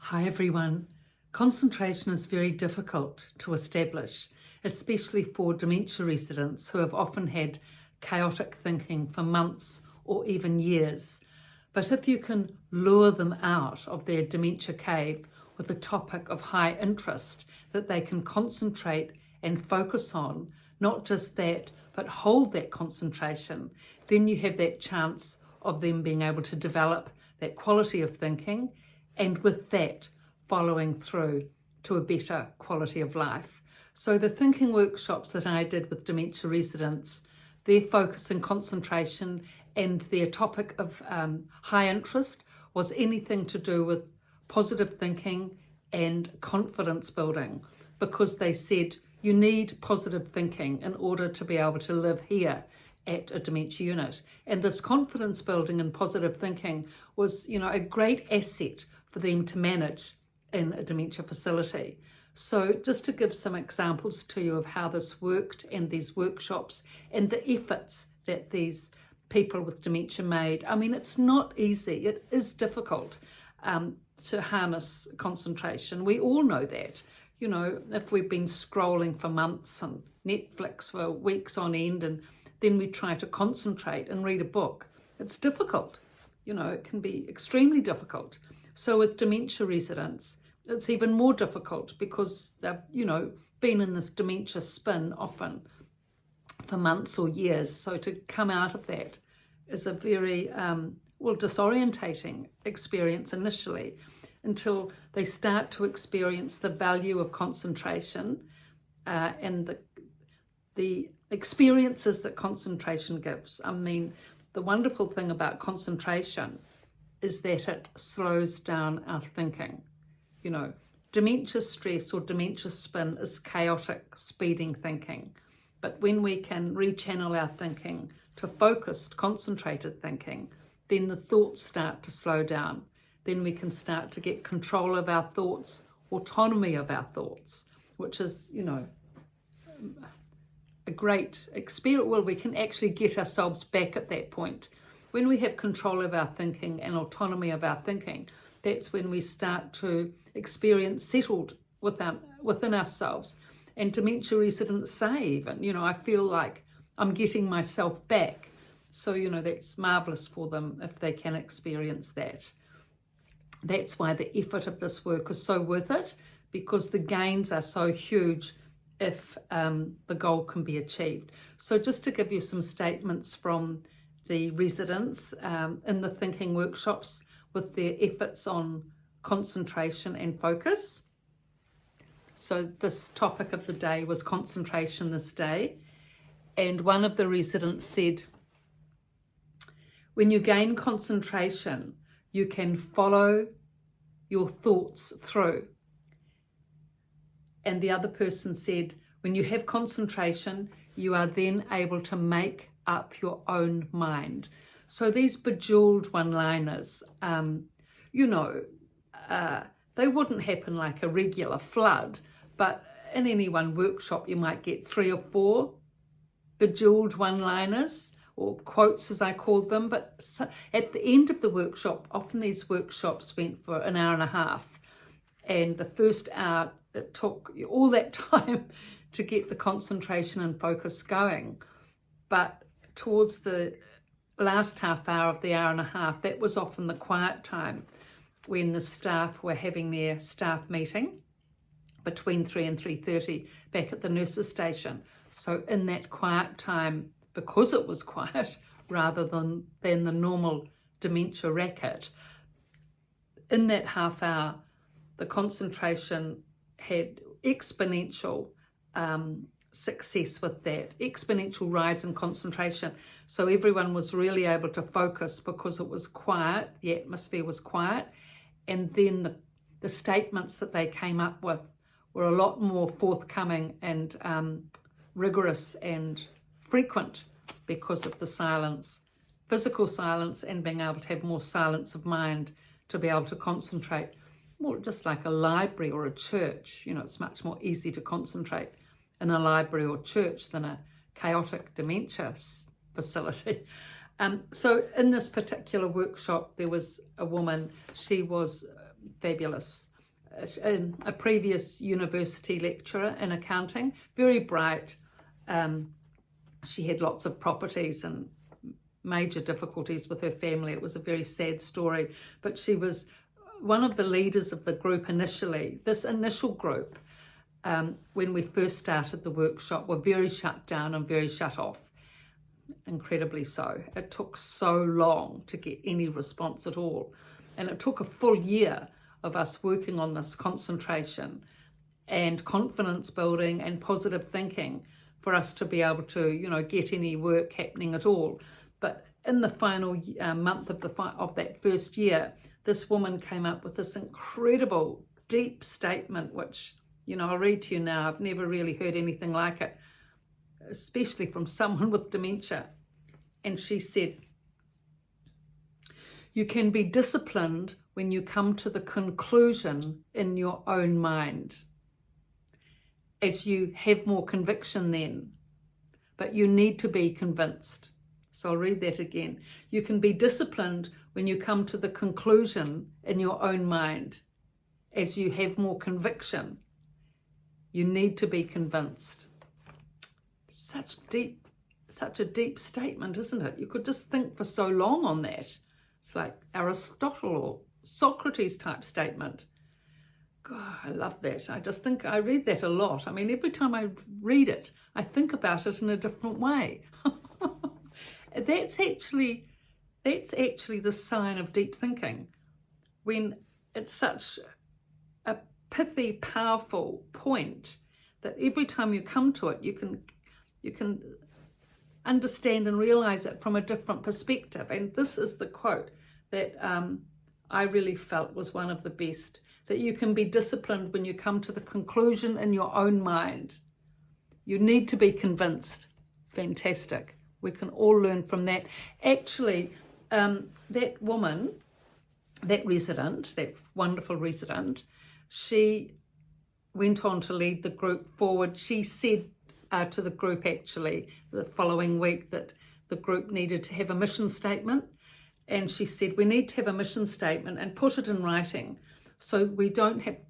Hi everyone. Concentration is very difficult to establish, especially for dementia residents who have often had chaotic thinking for months or even years. But if you can lure them out of their dementia cave with a topic of high interest that they can concentrate and focus on, not just that, but hold that concentration, then you have that chance of them being able to develop that quality of thinking, and with that, following through to a better quality of life. So the thinking workshops that I did with dementia residents, their focus and concentration and their topic of high interest was anything to do with positive thinking and confidence building, because they said you need positive thinking in order to be able to live here at a dementia unit. And this confidence building and positive thinking was, a great asset for them to manage in a dementia facility. So just to give some examples to you of how this worked and these workshops and the efforts that these people with dementia made. I mean, it's not easy. It is difficult to harness concentration. We all know that. If we've been scrolling for months and Netflix for weeks on end, and then we try to concentrate and read a book, it's difficult. It can be extremely difficult. So with dementia residents, it's even more difficult because they've, been in this dementia spin often for months or years. So to come out of that is a very, disorientating experience initially, until they start to experience the value of concentration and the experiences that concentration gives. I mean, the wonderful thing about concentration is that it slows down our thinking. Dementia stress or dementia spin is chaotic, speeding thinking. But when we can rechannel our thinking to focused, concentrated thinking, then the thoughts start to slow down. Then we can start to get control of our thoughts, autonomy of our thoughts, which is, a great experience. Well, we can actually get ourselves back at that point. When we have control of our thinking and autonomy of our thinking, that's when we start to experience settled within ourselves. And dementia residents say even, I feel like I'm getting myself back. So, that's marvellous for them if they can experience that. That's why the effort of this work is so worth it, because the gains are so huge if the goal can be achieved. So just to give you some statements from the residents in the thinking workshops with their efforts on concentration and focus. So this topic of the day was concentration this day. And one of the residents said, when you gain concentration, you can follow your thoughts through. And the other person said, when you have concentration, you are then able to make up your own mind. So these bejeweled one-liners, they wouldn't happen like a regular flood, but in any one workshop you might get 3 or 4 bejeweled one-liners, or quotes as I called them. But at the end of the workshop, often these workshops went for an hour and a half, and the first hour it took all that time to get the concentration and focus going. But towards the last half hour of the hour and a half, that was often the quiet time when the staff were having their staff meeting between 3 and 3:30 back at the nurses' station. So in that quiet time, because it was quiet rather than the normal dementia racket, in that half hour, the concentration had exponential success with that, exponential rise in concentration. So everyone was really able to focus because it was quiet, the atmosphere was quiet, and then the statements that they came up with were a lot more forthcoming and rigorous and frequent because of the silence, physical silence, and being able to have more silence of mind to be able to concentrate. More just like a library or a church, it's much more easy to concentrate in a library or church than a chaotic dementia facility. So in this particular workshop, there was a woman, she was fabulous. a previous university lecturer in accounting, very bright. She had lots of properties and major difficulties with her family. It was a very sad story, but she was one of the leaders of the group initially. This initial group, when we first started the workshop, were very shut down and very shut off, incredibly so. It took so long to get any response at all. And it took a full year of us working on this concentration and confidence building and positive thinking for us to be able to, get any work happening at all. But in the final month of that first year, this woman came up with this incredible, deep statement, which, I'll read to you now. I've never really heard anything like it, especially from someone with dementia. And she said, "You can be disciplined when you come to the conclusion in your own mind, as you have more conviction then, but you need to be convinced." So I'll read that again. "You can be disciplined when you come to the conclusion in your own mind, as you have more conviction. You need to be convinced." Such a deep statement, isn't it? You could just think for so long on that. It's like Aristotle or Socrates type statement. God, I love that. I read that a lot. I mean, every time I read it, I think about it in a different way. That's actually the sign of deep thinking, when it's such a pithy, powerful point that every time you come to it, you can understand and realize it from a different perspective. And this is the quote that I really felt was one of the best, that you can be disciplined when you come to the conclusion in your own mind. You need to be convinced. Fantastic. We can all learn from that. Actually, that woman, that resident, that wonderful resident, she went on to lead the group forward. She said to the group actually the following week that the group needed to have a mission statement. And she said, "We need to have a mission statement and put it in writing, so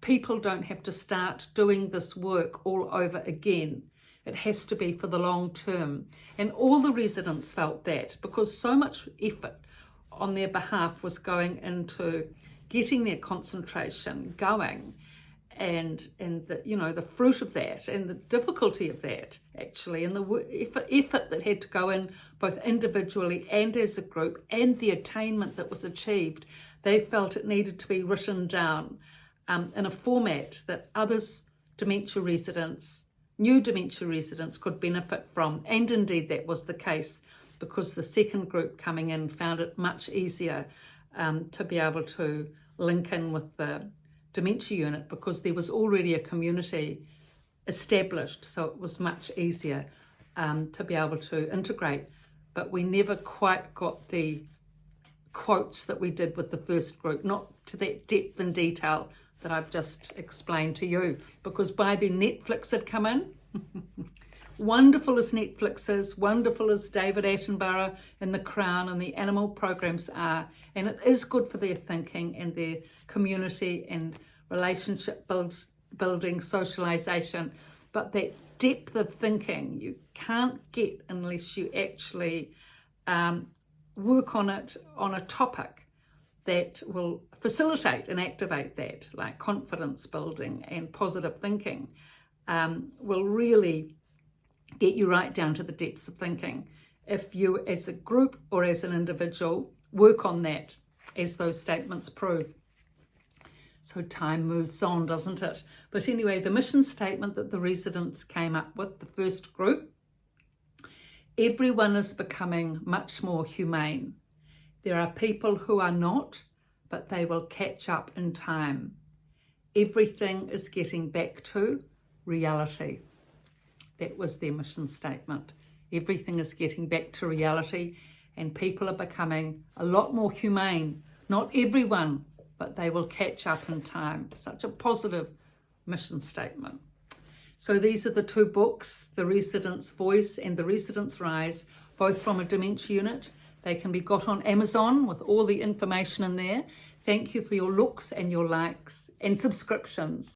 people don't have to start doing this work all over again. It has to be for the long term." And all the residents felt that, because so much effort on their behalf was going into getting their concentration going, and the fruit of that and the difficulty of that actually, and the effort that had to go in both individually and as a group, and the attainment that was achieved, they felt it needed to be written down in a format that new dementia residents could benefit from. And indeed that was the case, because the second group coming in found it much easier to be able to link in with the dementia unit, because there was already a community established, so it was much easier to be able to integrate. But we never quite got the quotes that we did with the first group, not to that depth and detail that I've just explained to you, because by then Netflix had come in. Wonderful as Netflix is, wonderful as David Attenborough and The Crown and the animal programs are, and it is good for their thinking and their community and relationship building, socialization, but that depth of thinking you can't get unless you actually work on it on a topic that will facilitate and activate that, like confidence building and positive thinking, will really get you right down to the depths of thinking. If you as a group or as an individual work on that, as those statements prove. So time moves on, doesn't it? But anyway, the mission statement that the residents came up with, the first group: everyone is becoming much more humane. There are people who are not, but they will catch up in time. Everything is getting back to reality. That was their mission statement. Everything is getting back to reality, and people are becoming a lot more humane. Not everyone, but they will catch up in time. Such a positive mission statement. So these are the two books, The Resident's Voice and The Resident's Rise, both from a dementia unit. They can be got on Amazon with all the information in there. Thank you for your looks and your likes and subscriptions.